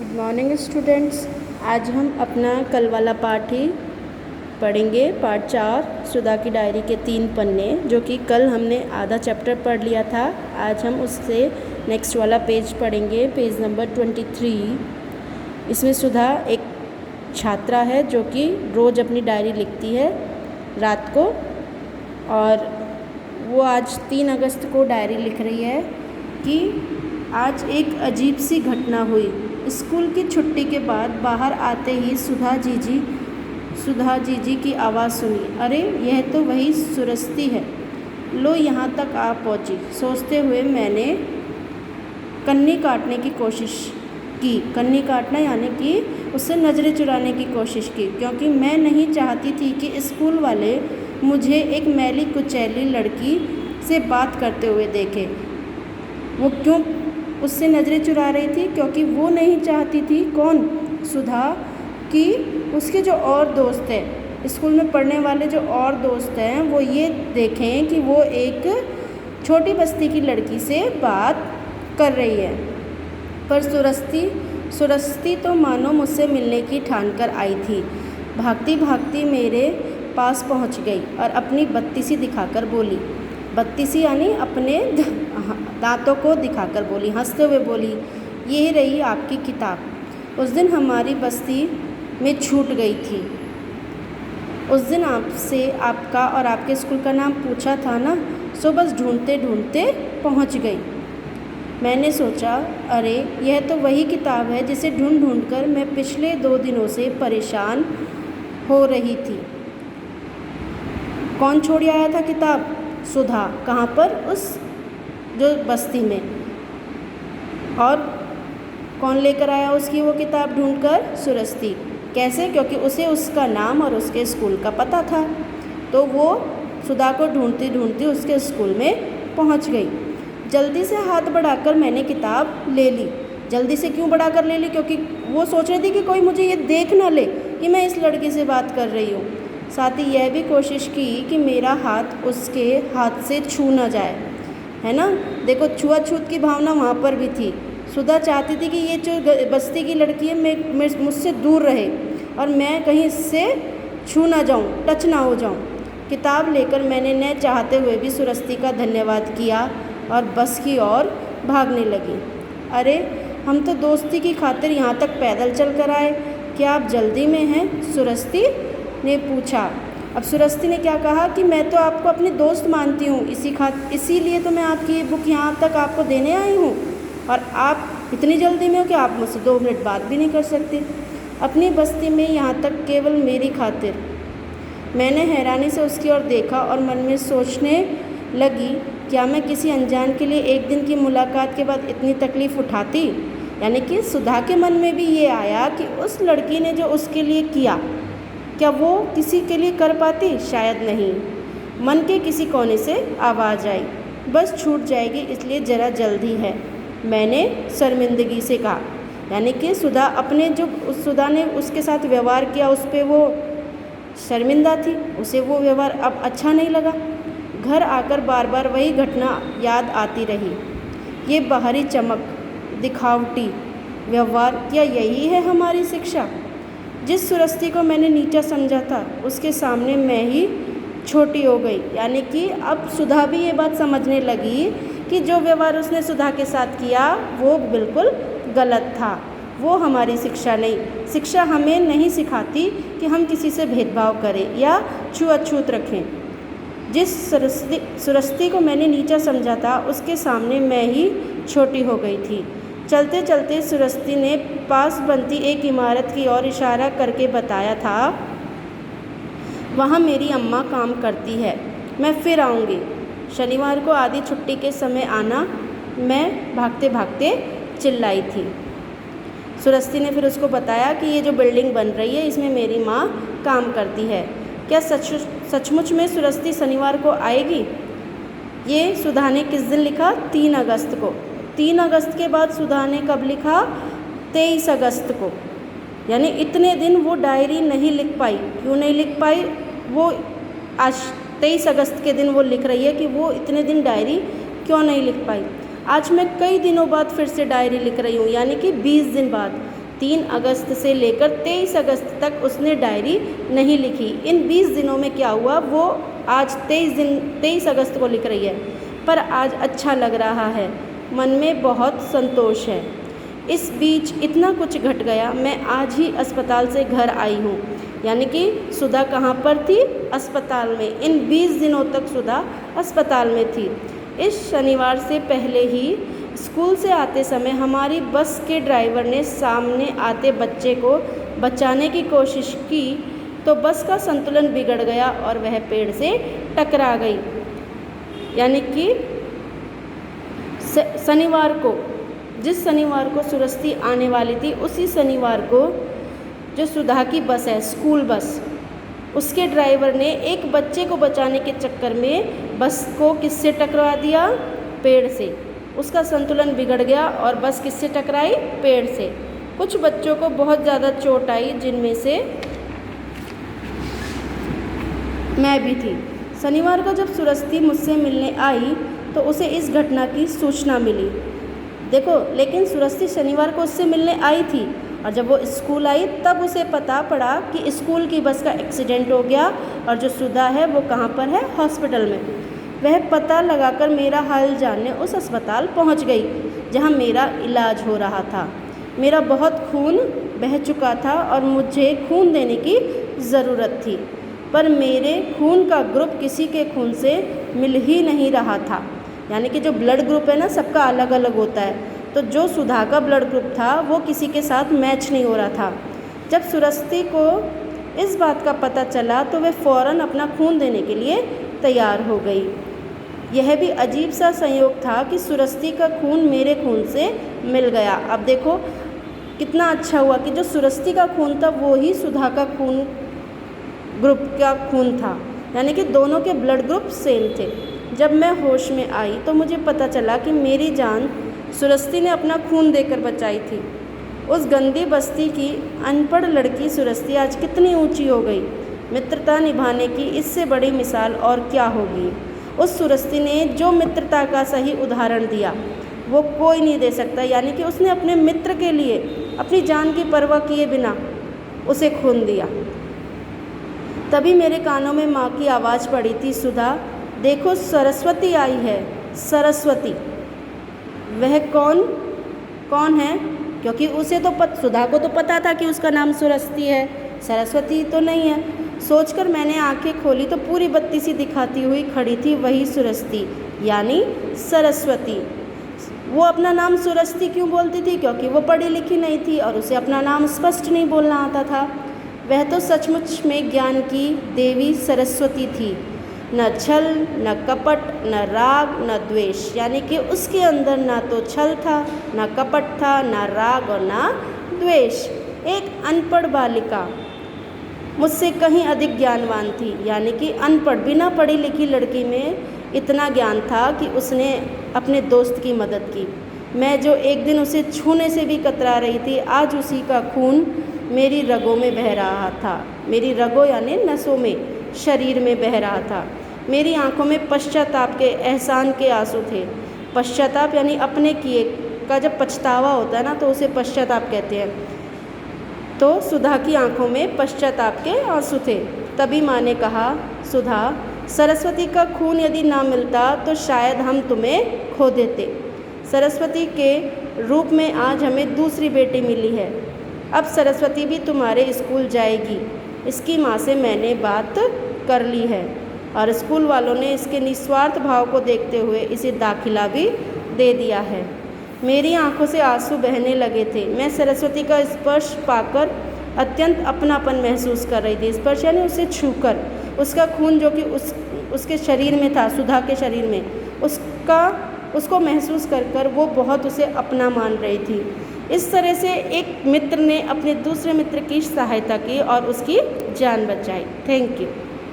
Good morning students. आज हम अपना कल वाला पाठ ही पढ़ेंगे, पार्ट 4 सुधा की डायरी के 3 पन्ने, जो कि कल हमने आधा चैप्टर पढ़ लिया था। आज हम उससे नेक्स्ट वाला पेज पढ़ेंगे, पेज नंबर 23। इसमें सुधा एक छात्रा है जो कि रोज़ अपनी डायरी लिखती है रात को, और वो आज 3 अगस्त को डायरी लिख रही है कि आज एक अजीब सी घटना हुई। स्कूल की छुट्टी के बाद बाहर आते ही सुधा जीजी की आवाज़ सुनी। अरे यह तो वही सुरस्ती है, लो यहाँ तक आ पहुँची। सोचते हुए मैंने कन्नी काटने की कोशिश की। कन्नी काटना यानी कि उससे नज़रें चुराने की कोशिश की, क्योंकि मैं नहीं चाहती थी कि स्कूल वाले मुझे एक मैली कुचैली लड़की से बात करते हुए देखें। वो क्यों उससे नज़रें चुरा रही थी? क्योंकि वो नहीं चाहती थी, कौन? सुधा, कि उसके जो और दोस्त हैं, स्कूल में पढ़ने वाले जो और दोस्त हैं, वो ये देखें कि वो एक छोटी बस्ती की लड़की से बात कर रही है। पर सुरस्ती तो मानो मुझसे मिलने की ठान कर आई थी। भागती भागती मेरे पास पहुंच गई और अपनी बत्तीसी दिखाकर बोली, बत्तीसी यानी अपने दांतों को दिखाकर बोली, हंसते हुए बोली, ये रही आपकी किताब। उस दिन हमारी बस्ती में छूट गई थी। उस दिन आपसे आपका और आपके स्कूल का नाम पूछा था ना, सो बस ढूंढते ढूंढते पहुंच गई। मैंने सोचा, अरे यह तो वही किताब है जिसे ढूंढ ढूंढ कर मैं पिछले 2 दिनों से परेशान हो रही थी। कौन छोड़ आया था किताब? सुधा। कहाँ पर? उस जो बस्ती में। और कौन लेकर आया उसकी वो किताब ढूंढकर? सुरस्ती। कैसे? क्योंकि उसे उसका नाम और उसके स्कूल का पता था। तो वो सुधा को ढूंढती ढूंढती उसके स्कूल में पहुंच गई। जल्दी से हाथ बढ़ाकर मैंने किताब ले ली। जल्दी से क्यों बढ़ाकर ले ली? क्योंकि वो सोच रही थी कि कोई मुझे ये देख ना ले कि मैं इस लड़की से बात कर रही हूँ। साथ ही यह भी कोशिश की कि मेरा हाथ उसके हाथ से छू ना जाए, है ना। देखो, छुआछूत की भावना वहाँ पर भी थी। सुधा चाहती थी कि ये जो बस्ती की लड़की है मुझसे दूर रहे और मैं कहीं इससे छू ना जाऊँ, टच ना हो जाऊँ। किताब लेकर मैंने न चाहते हुए भी सुरस्ती का धन्यवाद किया और बस की ओर भागने लगी। अरे हम तो दोस्ती की खातिर यहाँ तक पैदल चल कर आए, क्या आप जल्दी में हैं? सुरस्ती ने पूछा। अब सुरस्ती ने क्या कहा कि मैं तो आपको अपनी दोस्त मानती हूँ, इसीलिए तो मैं आपकी ये बुक यहाँ तक आपको देने आई हूँ, और आप इतनी जल्दी में हो कि आप मुझसे 2 मिनट बात भी नहीं कर सकते अपनी बस्ती में, यहाँ तक केवल मेरी खातिर। मैंने हैरानी से उसकी ओर देखा और मन में सोचने लगी, क्या मैं किसी अनजान के लिए एक दिन की मुलाकात के बाद इतनी तकलीफ़ उठाती? यानी कि सुधा के मन में भी ये आया कि उस लड़की ने जो उसके लिए किया, क्या वो किसी के लिए कर पाती? शायद नहीं। मन के किसी कोने से आवाज़ आई, बस छूट जाएगी, इसलिए ज़रा जल्दी है, मैंने शर्मिंदगी से कहा। यानी कि सुधा ने उसके साथ व्यवहार किया, उस पर वो शर्मिंदा थी, उसे वो व्यवहार अब अच्छा नहीं लगा। घर आकर बार बार वही घटना याद आती रही। ये बाहरी चमक, दिखावटी व्यवहार, क्या यही है हमारी शिक्षा? जिस सुरस्ती को मैंने नीचा समझा था, उसके सामने मैं ही छोटी हो गई। यानी कि अब सुधा भी ये बात समझने लगी कि जो व्यवहार उसने सुधा के साथ किया वो बिल्कुल गलत था। वो हमारी शिक्षा नहीं। शिक्षा हमें नहीं सिखाती कि हम किसी से भेदभाव करें या छुआछूत रखें। जिस सुरस्ती को मैंने नीचा समझा था, उसके सामने मैं ही छोटी हो गई थी। चलते चलते सुरस्ती ने पास बनती एक इमारत की ओर इशारा करके बताया था, वहाँ मेरी अम्मा काम करती है, मैं फिर आऊँगी। शनिवार को आधी छुट्टी के समय आना, मैं भागते भागते चिल्लाई थी। सुरस्ती ने फिर उसको बताया कि ये जो बिल्डिंग बन रही है, इसमें मेरी माँ काम करती है। क्या सचमुच में सुरस्ती शनिवार को आएगी? ये सुधा ने किस दिन लिखा? 3 अगस्त को। 3 अगस्त के बाद सुधा ने कब लिखा? 23 अगस्त को। यानी इतने दिन वो डायरी नहीं लिख पाई। क्यों नहीं लिख पाई? वो आज 23 अगस्त के दिन वो लिख रही है कि वो इतने दिन डायरी क्यों नहीं लिख पाई। आज मैं कई दिनों बाद फिर से डायरी लिख रही हूँ, यानी कि 20 दिन बाद। 3 अगस्त से लेकर 23 अगस्त तक उसने डायरी नहीं लिखी। इन 20 दिनों में क्या हुआ, वो आज 23 अगस्त को लिख रही है, पर आज अच्छा लग रहा है, मन में बहुत संतोष है। इस बीच इतना कुछ घट गया, मैं आज ही अस्पताल से घर आई हूँ। यानी कि सुधा कहाँ पर थी? अस्पताल में। इन 20 दिनों तक सुधा अस्पताल में थी। इस शनिवार से पहले ही स्कूल से आते समय हमारी बस के ड्राइवर ने सामने आते बच्चे को बचाने की कोशिश की तो बस का संतुलन बिगड़ गया और वह पेड़ से टकरा गई। यानी कि शनिवार को, जिस शनिवार को सुरस्ती आने वाली थी, उसी शनिवार को जो सुधा की बस है, स्कूल बस, उसके ड्राइवर ने एक बच्चे को बचाने के चक्कर में बस को किससे टकरा दिया? पेड़ से। उसका संतुलन बिगड़ गया और बस किससे टकराई? पेड़ से। कुछ बच्चों को बहुत ज़्यादा चोट आई, जिनमें से मैं भी थी। शनिवार को जब सुरस्ती मुझसे मिलने आई तो उसे इस घटना की सूचना मिली। देखो, लेकिन सुरस्ती शनिवार को उससे मिलने आई थी और जब वो स्कूल आई तब उसे पता पड़ा कि स्कूल की बस का एक्सीडेंट हो गया और जो सुधा है वो कहाँ पर है? हॉस्पिटल में। वह पता लगाकर मेरा हाल जानने उस अस्पताल पहुंच गई जहां मेरा इलाज हो रहा था। मेरा बहुत खून बह चुका था और मुझे खून देने की ज़रूरत थी, पर मेरे खून का ग्रुप किसी के खून से मिल ही नहीं रहा था। यानी कि जो ब्लड ग्रुप है ना, सबका अलग अलग होता है, तो जो सुधा का ब्लड ग्रुप था वो किसी के साथ मैच नहीं हो रहा था। जब सुरस्ती को इस बात का पता चला तो वह फ़ौरन अपना खून देने के लिए तैयार हो गई। यह भी अजीब सा संयोग था कि सुरस्ती का खून मेरे खून से मिल गया। अब देखो कितना अच्छा हुआ कि जो सुरस्ती का खून था वो ही सुधा का खून ग्रुप का खून था, यानी कि दोनों के ब्लड ग्रुप सेम थे। जब मैं होश में आई तो मुझे पता चला कि मेरी जान सुरस्ती ने अपना खून देकर बचाई थी। उस गंदी बस्ती की अनपढ़ लड़की सुरस्ती आज कितनी ऊंची हो गई। मित्रता निभाने की इससे बड़ी मिसाल और क्या होगी। उस सुरस्ती ने जो मित्रता का सही उदाहरण दिया वो कोई नहीं दे सकता। यानी कि उसने अपने मित्र के लिए अपनी जान की परवाह किए बिना उसे खून दिया। तभी मेरे कानों में माँ की आवाज़ पड़ी थी, सुधा देखो सरस्वती आई है। सरस्वती, वह कौन है? क्योंकि उसे तो सुधा को तो पता था कि उसका नाम सुरस्ती है, सरस्वती तो नहीं है। सोचकर मैंने आंखें खोली तो पूरी बत्ती सी दिखाती हुई खड़ी थी वही सुरस्ती, यानी सरस्वती। वो अपना नाम सुरस्ती क्यों बोलती थी? क्योंकि वो पढ़ी लिखी नहीं थी और उसे अपना नाम स्पष्ट नहीं बोलना आता था। वह तो सचमुच में ज्ञान की देवी सरस्वती थी। न छल, न कपट, न राग, न द्वेष। यानी कि उसके अंदर ना तो छल था, न कपट था, न राग और न द्वेष। एक अनपढ़ बालिका मुझसे कहीं अधिक ज्ञानवान थी। यानी कि अनपढ़, बिना पढ़ी लिखी लड़की में इतना ज्ञान था कि उसने अपने दोस्त की मदद की। मैं जो एक दिन उसे छूने से भी कतरा रही थी, आज उसी का खून मेरी रगों में बह रहा था। मेरी रगों यानी नसों में, शरीर में बह रहा था। मेरी आंखों में पश्चाताप के, एहसान के आंसू थे। पश्चाताप यानी अपने किए का जब पछतावा होता है ना, तो उसे पश्चाताप कहते हैं। तो सुधा की आंखों में पश्चाताप के आंसू थे। तभी माँ ने कहा, सुधा सरस्वती का खून यदि ना मिलता तो शायद हम तुम्हें खो देते। सरस्वती के रूप में आज हमें दूसरी बेटी मिली है। अब सरस्वती भी तुम्हारे स्कूल जाएगी। इसकी माँ से मैंने बात कर ली है और स्कूल वालों ने इसके निस्वार्थ भाव को देखते हुए इसे दाखिला भी दे दिया है। मेरी आंखों से आंसू बहने लगे थे। मैं सरस्वती का स्पर्श पाकर अत्यंत अपनापन महसूस कर रही थी। स्पर्श यानी उसे छूकर, उसका खून जो कि उसके शरीर में था, सुधा के शरीर में, उसको महसूस कर वो बहुत उसे अपना मान रही थी। इस तरह से एक मित्र ने अपने दूसरे मित्र की सहायता की और उसकी जान बचाई। Thank you.